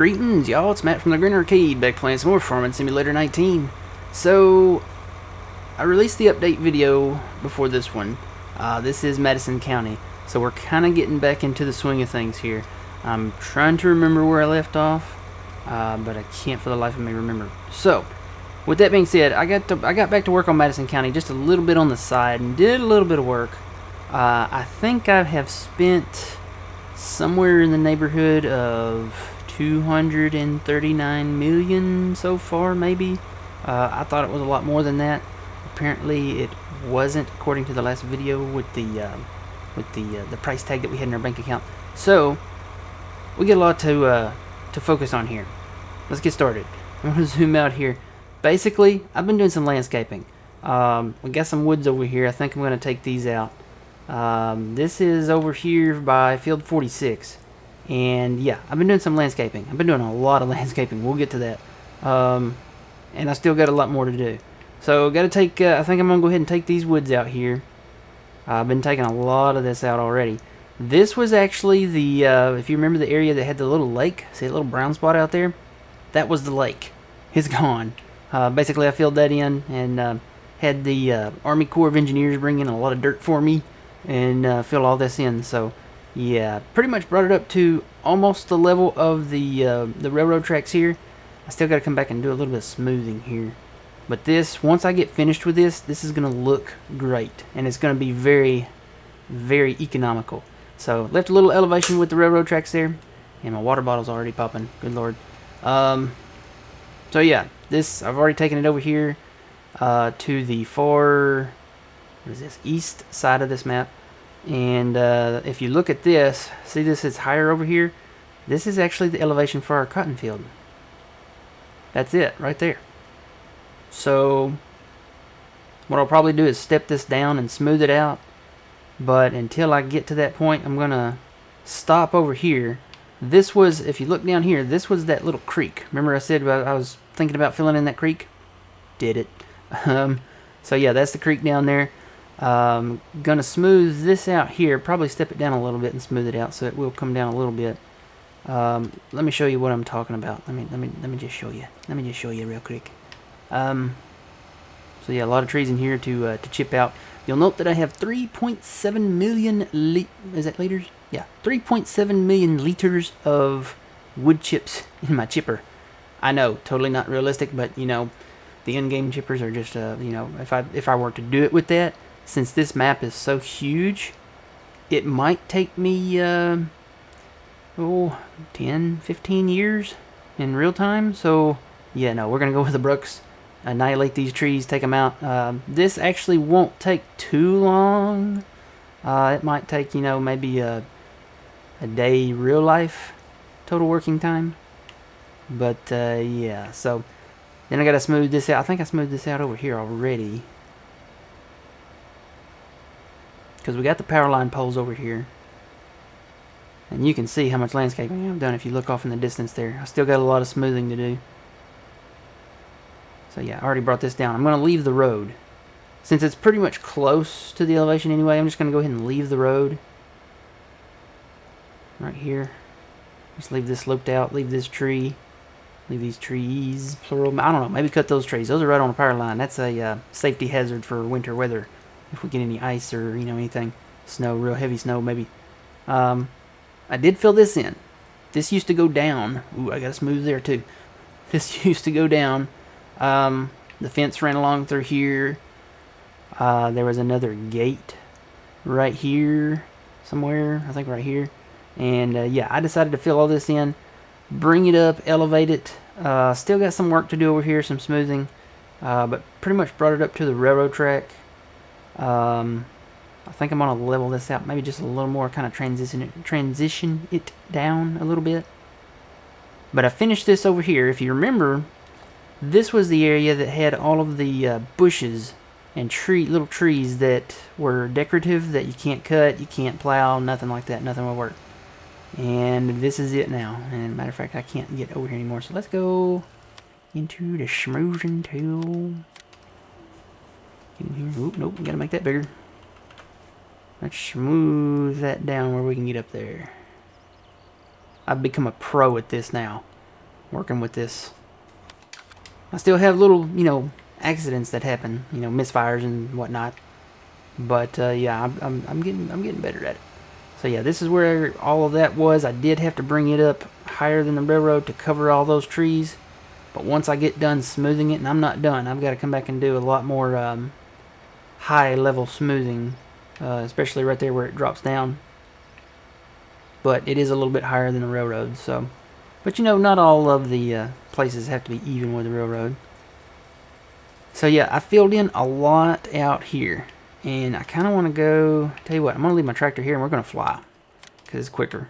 Greetings, y'all. It's Matt from the Green Arcade, back playing some more Farming Simulator 19. So, I released the update video before this one. This is Madison County, so we're kind of getting back into the swing of things here. I'm trying to remember where I left off, but I can't for the life of me remember. So, with that being said, I got back to work on Madison County just a little bit on the side and did a little bit of work. I think I have spent somewhere in the neighborhood of 239 million so far, maybe. I thought it was a lot more than that. Apparently, it wasn't, according to the last video with the price tag that we had in our bank account. So we get a lot to focus on here. Let's get started. I'm gonna zoom out here. Basically, I've been doing some landscaping. We got some woods over here. I think I'm gonna take these out. This is over here by field 46. And yeah, I've been doing some landscaping. I've been doing a lot of landscaping. We'll get to that. And I still got a lot more to do. So got to take, I think I'm going to go ahead and take these woods out here. I've been taking a lot of this out already. This was actually the, if you remember the area that had the little lake, see that little brown spot out there? That was the lake. It's gone. Basically I filled that in and had the Army Corps of Engineers bring in a lot of dirt for me and fill all this in. So yeah, pretty much brought it up to almost the level of the railroad tracks here. I still got to come back and do a little bit of smoothing here. But this, once I get finished with this is going to look great. And it's going to be very, very economical. So, left a little elevation with the railroad tracks there. And my water bottle's already popping. Good lord. So yeah, this, I've already taken it over here to the far, what is this, east side of this map. And if you look at this, see this is higher over here? This is actually the elevation for our cotton field. That's it, right there. So, what I'll probably do is step this down and smooth it out. But until I get to that point, I'm going to stop over here. This was, if you look down here, this was that little creek. Remember I said I was thinking about filling in that creek? Did it. So yeah, that's the creek down there. Gonna smooth this out here, probably step it down a little bit and smooth it out so it will come down a little bit. Let me show you what I'm talking about. Let me just show you. Let me just show you real quick. So yeah, a lot of trees in here to chip out. You'll note that I have 3.7 million is that liters? Yeah, 3.7 million liters of wood chips in my chipper. I know, totally not realistic, but you know, the in-game chippers are just you know, if I were to do it with that, since this map is so huge, it might take me 10, 15 years in real time. So yeah, no, we're gonna go with the Brooks, annihilate these trees, take them out. This actually won't take too long. It might take, you know, maybe a day real life total working time. But yeah, so then I gotta smooth this out. I think I smoothed this out over here already, because we got the power line poles over here. And you can see how much landscaping I've done if you look off in the distance there. I still got a lot of smoothing to do. So yeah, I already brought this down. I'm going to leave the road. Since it's pretty much close to the elevation anyway, I'm just going to go ahead and leave the road. Right here. Just leave this sloped out, leave this tree. Leave these trees, plural. I don't know, maybe cut those trees. Those are right on the power line. That's a safety hazard for winter weather. If we get any ice or, you know, anything. Snow, real heavy snow maybe. I did fill this in. This used to go down. Ooh, I got to smooth there too. This used to go down. The fence ran along through here. There was another gate right here somewhere. I think right here. And yeah, I decided to fill all this in. Bring it up, elevate it. Still got some work to do over here, some smoothing. But pretty much brought it up to the railroad track. I think I'm going to level this out, maybe just a little more, kind of transition it down a little bit. But I finished this over here. If you remember, this was the area that had all of the bushes and little trees that were decorative, that you can't cut, you can't plow, nothing like that, nothing will work. And this is it now. And matter of fact, I can't get over here anymore. So let's go into the smoothing tool. Get in here. Oop, nope, gotta make that bigger. Let's smooth that down where we can get up there. I've become a pro at this now. working with this. I still have little, accidents that happen, misfires and whatnot. But yeah, I'm getting better at it. So yeah, this is where all of that was. I did have to bring it up higher than the railroad to cover all those trees. But once I get done smoothing it, and I'm not done, I've got to come back and do a lot more high level smoothing, especially right there where it drops down. But it is a little bit higher than the railroad, so. But not all of the places have to be even with the railroad. So yeah, I filled in a lot out here. And I kind of want to go, tell you what, I'm going to leave my tractor here and we're going to fly. Because it's quicker.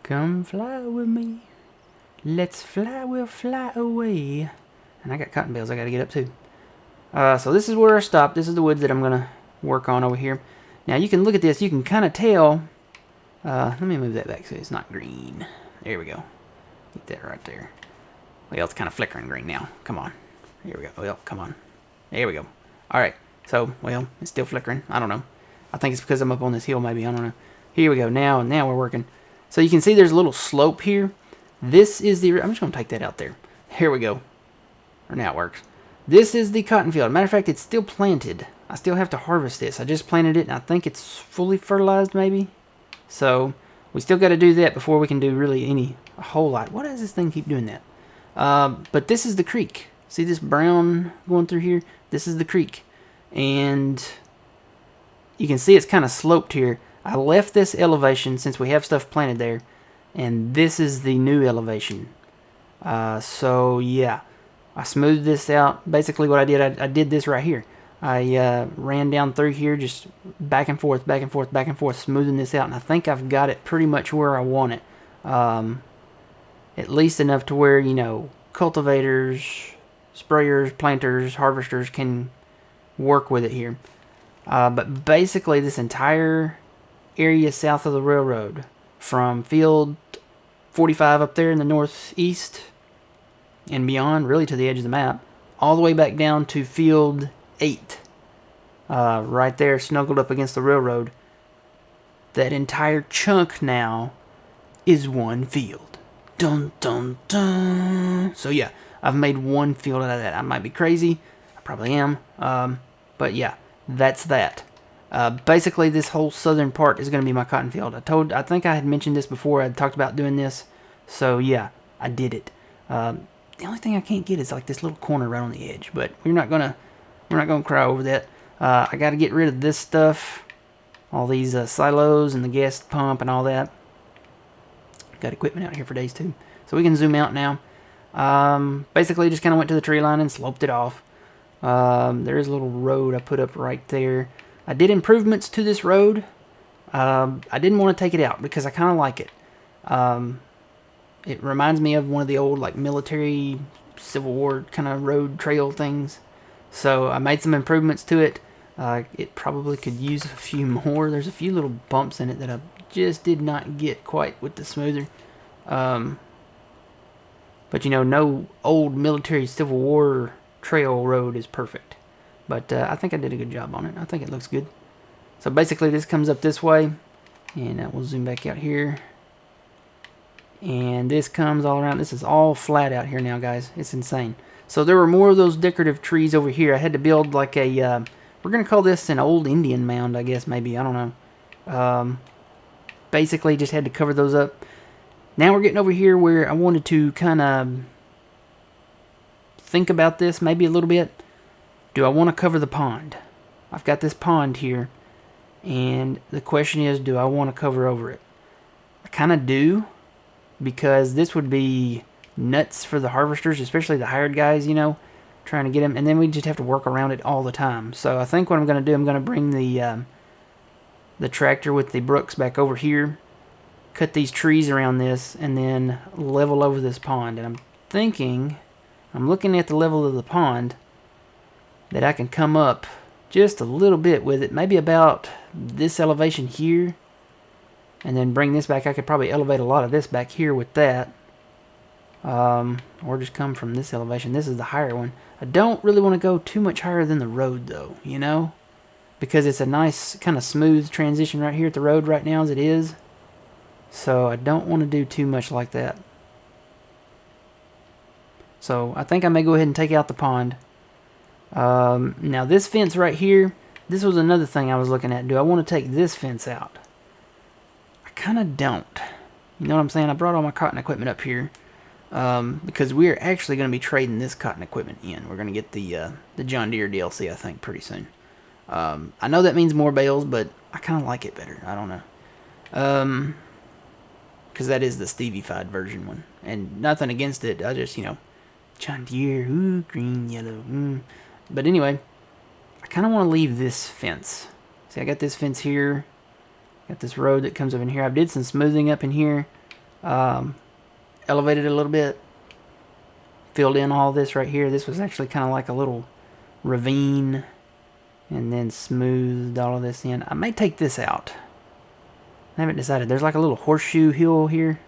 Come fly with me. Let's fly, we'll fly away. And I got cotton bales I got to get up too. So this is where I stopped. This is the woods that I'm going to work on over here. Now you can look at this. You can kind of tell. Let me move that back so it's not green. There we go. Get that right there. Well, it's kind of flickering green now. Come on. Here we go. Well, come on. There we go. All right. So, well, it's still flickering. I don't know. I think it's because I'm up on this hill, maybe. I don't know. Here we go. Now we're working. So you can see there's a little slope here. This is the... I'm just going to take that out there. Here we go. Or now it works. This is the cotton field. Matter of fact, it's still planted. I still have to harvest this. I just planted it, and I think it's fully fertilized, maybe. So, we still got to do that before we can do really a whole lot. Why does this thing keep doing that? But this is the creek. See this brown going through here? This is the creek. And you can see it's kind of sloped here. I left this elevation since we have stuff planted there. And this is the new elevation. So yeah, I smoothed this out. Basically what I did, I did this right here. I ran down through here, just back and forth, back and forth, back and forth, smoothing this out. And I think I've got it pretty much where I want it. At least enough to where, cultivators, sprayers, planters, harvesters can work with it here. But basically this entire area south of the railroad, from field 45 up there in the northeast and beyond, really to the edge of the map, all the way back down to field 8, right there snuggled up against the railroad. That entire chunk now is one field. Dun dun dun. So yeah, I've made one field out of that. I might be crazy, I probably am, but yeah, that's that. Basically this whole southern part is going to be my cotton field. I think I had mentioned this before. I talked about doing this, so yeah, I did it. The only thing I can't get is like this little corner right on the edge, but we're not gonna cry over that. I got to get rid of this stuff, all these silos and the gas pump and all that. Got equipment out here for days too, so we can zoom out now. Basically just kind of went to the tree line and sloped it off. There is a little road I put up right there. I did improvements to this road. I didn't want to take it out because I kind of like it. It reminds me of one of the old like military Civil War kind of road trail things. So I made some improvements to it. It probably could use a few more. There's a few little bumps in it that I just did not get quite with the smoother. But no old military Civil War trail road is perfect. But I think I did a good job on it. I think it looks good. So basically this comes up this way. And we'll zoom back out here. And this comes all around. This is all flat out here now, guys. It's insane. So there were more of those decorative trees over here. I had to build like a... we're going to call this an old Indian mound, I guess, maybe. I don't know. Basically just had to cover those up. Now we're getting over here where I wanted to kind of think about this maybe a little bit. Do I want to cover the pond? I've got this pond here, and the question is, do I want to cover over it? I kind of do, because this would be nuts for the harvesters, especially the hired guys, trying to get them, and then we just have to work around it all the time. So I think what I'm going to do, I'm going to bring the tractor with the Brooks back over here, cut these trees around this, and then level over this pond. And I'm looking at the level of the pond, that I can come up just a little bit with it, maybe about this elevation here, and then bring this back. I could probably elevate a lot of this back here with that, or just come from this elevation. This is the higher one. I don't really want to go too much higher than the road though, because it's a nice kind of smooth transition right here at the road right now as it is, so I don't want to do too much like that. So I think I may go ahead and take out the pond. Now this fence right here, this was another thing I was looking at. Do I want to take this fence out? I kind of don't. You know what I'm saying? I brought all my cotton equipment up here because we're actually going to be trading this cotton equipment in. We're going to get the John Deere DLC, I think, pretty soon. I know that means more bales, but I kind of like it better. I don't know. Because that is the Stevie-fied version one. And nothing against it. I just, John Deere, ooh, green, yellow, But anyway, I kind of want to leave this fence. See, I got this fence here. Got this road that comes up in here. I did some smoothing up in here. Elevated it a little bit. Filled in all this right here. This was actually kind of like a little ravine. And then smoothed all of this in. I may take this out. I haven't decided. There's like a little horseshoe hill here.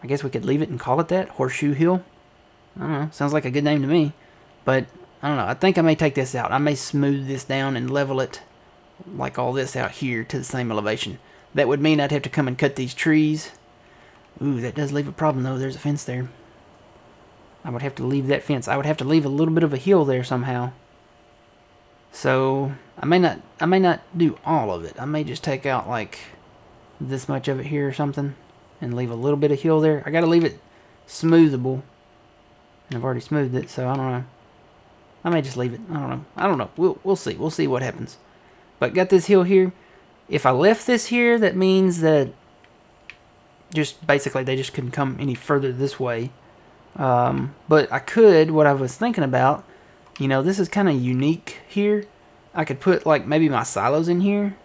I guess we could leave it and call it that. Horseshoe Hill. I don't know. Sounds like a good name to me. But, I don't know. I think I may take this out. I may smooth this down and level it like all this out here to the same elevation. That would mean I'd have to come and cut these trees. Ooh, that does leave a problem though. There's a fence there. I would have to leave that fence. I would have to leave a little bit of a hill there somehow. So, I may not do all of it. I may just take out like this much of it here or something and leave a little bit of hill there. I got to leave it smoothable. And I've already smoothed it, so I don't know. I may just leave it. I don't know. We'll see. We'll see what happens. But got this hill here. If I left this here, that means that just basically they just couldn't come any further this way. But I could, what I was thinking about, this is kind of unique here. I could put like maybe my silos in here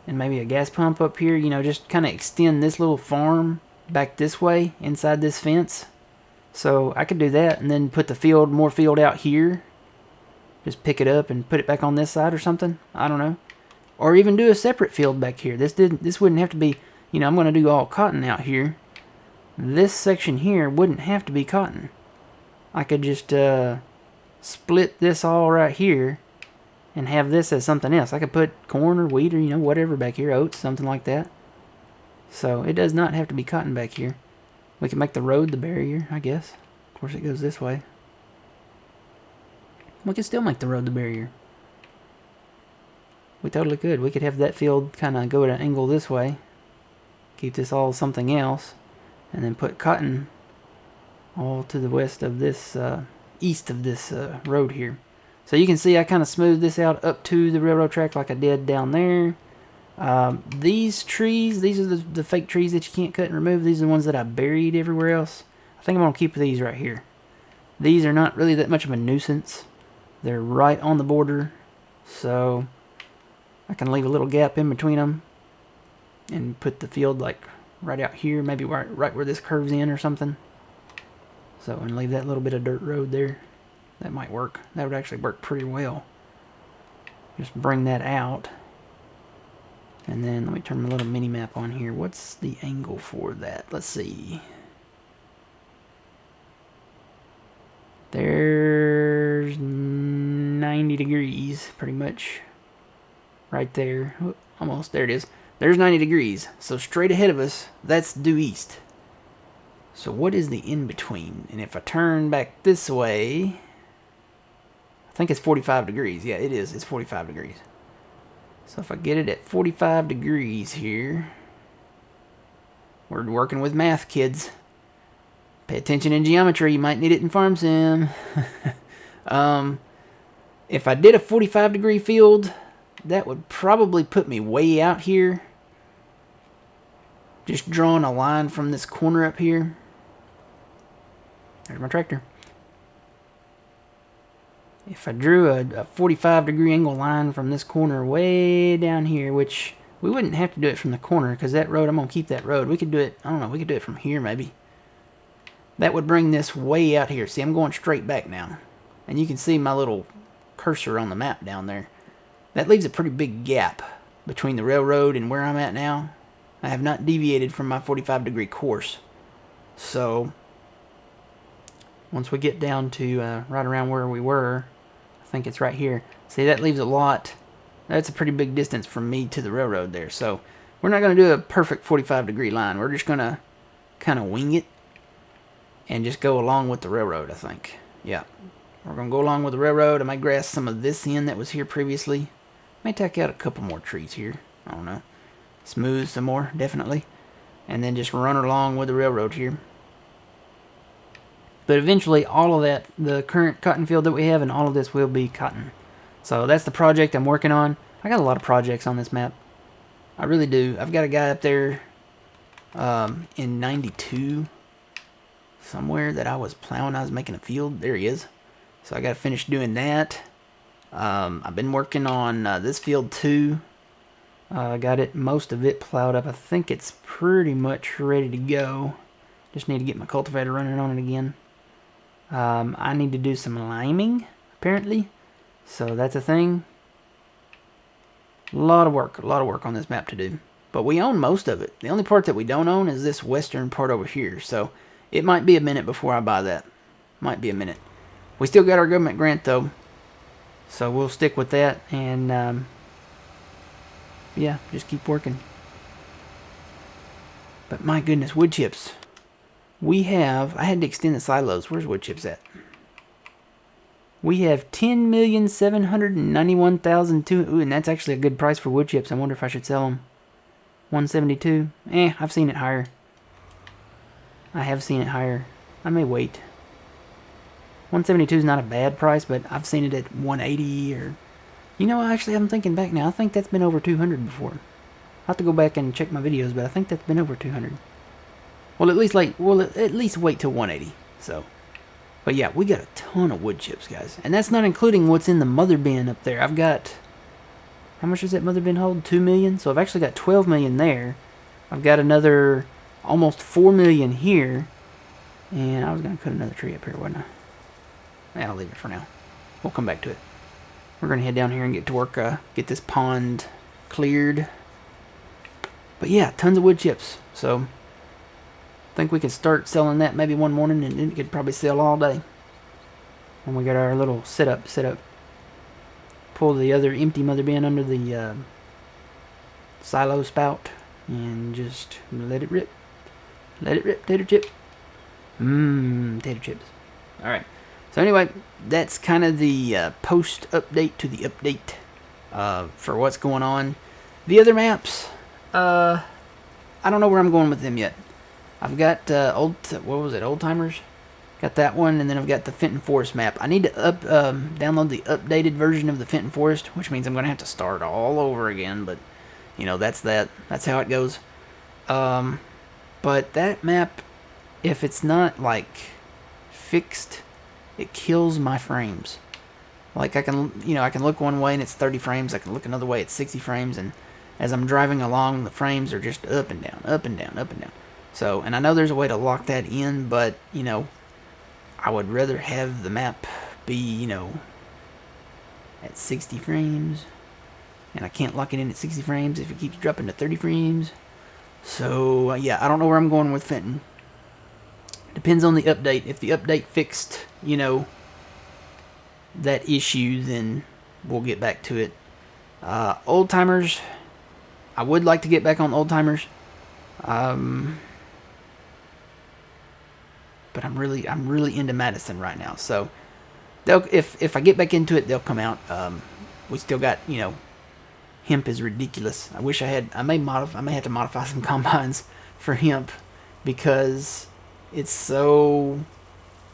and maybe a gas pump up here, just kind of extend this little farm back this way inside this fence. So I could do that and then put the more field out here. Just pick it up and put it back on this side or something. I don't know. Or even do a separate field back here. This wouldn't have to be, I'm going to do all cotton out here. This section here wouldn't have to be cotton. I could just split this all right here and have this as something else. I could put corn or wheat or, whatever back here, oats, something like that. So it does not have to be cotton back here. We can make the road the barrier, I guess. Of course, it goes this way. We could still make the road the barrier. We totally could. We could have that field kind of go at an angle this way. Keep this all something else. And then put cotton all to the west of this, east of this road here. So you can see I kind of smoothed this out up to the railroad track like I did down there. These trees, these are the fake trees that you can't cut and remove. These are the ones that I buried everywhere else. I think I'm going to keep these right here. These are not really that much of a nuisance. They're right on the border. So I can leave a little gap in between them. And put the field like right out here. Maybe right where this curves in or something. So and leave that little bit of dirt road there. That might work. That would actually work pretty well. Just bring that out. And then let me turn my little mini map on here. What's the angle for that? Let's see. There's 90 degrees, pretty much. Right there. Oh, almost. There it is. There's 90 degrees. So straight ahead of us, that's due east. So what is the in-between? And if I turn back this way, I think it's 45 degrees. Yeah, it is. It's 45 degrees. So if I get it at 45 degrees here, we're working with math, kids. Pay attention in geometry. You might need it in Farm Sim. If I did a 45 degree field, that would probably put me way out here. Just drawing a line from this corner up here. There's my tractor. If I drew a 45 degree angle line from this corner way down here, which we wouldn't have to do it from the corner because that road, I'm going to keep that road. We could do it, I don't know, we could do it from here maybe. That would bring this way out here. See, I'm going straight back now. And you can see my little cursor on the map down there. That leaves a pretty big gap between the railroad and where I'm at now. I have not deviated from my 45 degree course. So, once we get down to right around where we were, I think it's right here. See, that leaves a lot. That's a pretty big distance from me to the railroad there. So, we're not going to do a perfect 45 degree line. We're just going to kind of wing it. and just go along with the railroad, I think. Yeah. We're going to go along with the railroad. I might grass some of this in that was here previously. May take out a couple more trees here. I don't know. Smooth some more, definitely. And then just run along with the railroad here. But eventually, all of that, the current cotton field that we have, and all of this will be cotton. So that's the project I'm working on. I got a lot of projects on this map. I really do. I've got a guy up there in 92 somewhere that I was plowing. I was making a field. There he is. So I got to finish doing that. I've been working on this field too. I got it, most of it plowed up. I think it's pretty much ready to go. Just need to get my cultivator running on it again. I need to do some liming, apparently. So that's a thing. A lot of work on this map to do. But we own most of it. The only part that we don't own is this western part over here. So it might be a minute before I buy that. Might be a minute. We still got our government grant though. So we'll stick with that and yeah, just keep working. But my goodness, wood chips. I had to extend the silos. Where's wood chips at? We have 10,791,002. Ooh, and that's actually a good price for wood chips. I wonder if I should sell them. 172. I've seen it higher. I have seen it higher. I may wait. 172 is not a bad price, but I've seen it at 180 or... You know, actually, I'm thinking back now. I think that's been over 200 before. I'll have to go back and check my videos, but I think that's been over 200. Well, at least wait till 180. So, but yeah, we got a ton of wood chips, guys, and that's not including what's in the mother bin up there. I've got, how much does that mother bin hold? 2 million. So I've actually got 12 million there. I've got another almost 4 million here, and I was gonna cut another tree up here, wasn't I? Yeah, I'll leave it for now. We'll come back to it. We're gonna head down here and get to work, get this pond cleared. But yeah, tons of wood chips. So I think we could start selling that maybe one morning, and then it could probably sell all day. And we got our little setup. Pull the other empty mother bin under the silo spout and just let it rip. Let it rip, tater chip. Tater chips. Alright. So anyway, that's kind of the post update to the update for what's going on. The other maps, I don't know where I'm going with them yet. I've got Old Timers? Got that one, and then I've got the Fenton Forest map. I need to download the updated version of the Fenton Forest, which means I'm going to have to start all over again, but you know, that's how it goes. But that map, if it's not like fixed, it kills my frames. Like I can look one way and it's 30 frames. I can look another way, it's 60 frames, and as I'm driving along, the frames are just up and down, up and down, up and down. So, and I know there's a way to lock that in, but you know, I would rather have the map be, you know, at 60 frames, and I can't lock it in at 60 frames if it keeps dropping to 30 frames. So yeah, I don't know where I'm going with Fenton. Depends on the update. If the update fixed, you know, that issue, then we'll get back to it. Old Timers, I would like to get back on Old Timers. But I'm really into Madison right now. So if I get back into it, they'll come out. We still got, you know, hemp is ridiculous. I wish I had. I may have to modify some combines for hemp because it's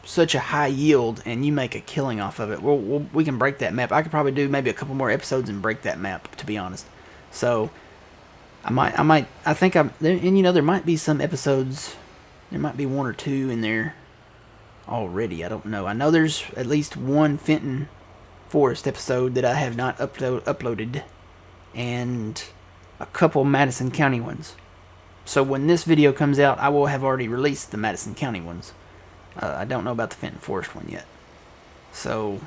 such a high yield, and you make a killing off of it. We can break that map. I could probably do maybe a couple more episodes and break that map, to be honest. So I think I'm there, and you know, there might be some episodes. There might be one or two in there already. I don't know. I know there's at least one Fenton Forest episode that I have not uploaded, and a couple Madison County ones. So when this video comes out, I will have already released the Madison County ones. I don't know about the Fenton Forest one yet. So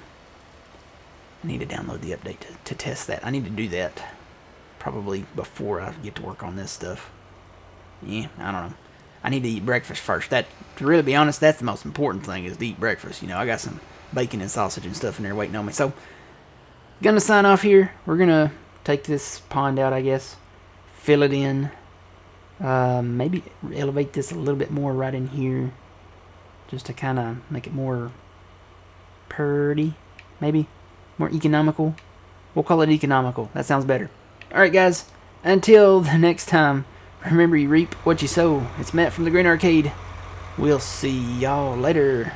I need to download the update to test that. I need to do that probably before I get to work on this stuff. Yeah, I don't know. I need to eat breakfast first. To really be honest, that's the most important thing, is to eat breakfast. You know, I got some bacon and sausage and stuff in there waiting on me. So, gonna sign off here. We're gonna take this pond out, I guess. Fill it in. Maybe elevate this a little bit more right in here. just to kind of make it more purty, maybe more economical. We'll call it economical. That sounds better. Alright guys, until the next time, remember you reap what you sow. It's Matt from the Green Arcade. We'll see y'all later.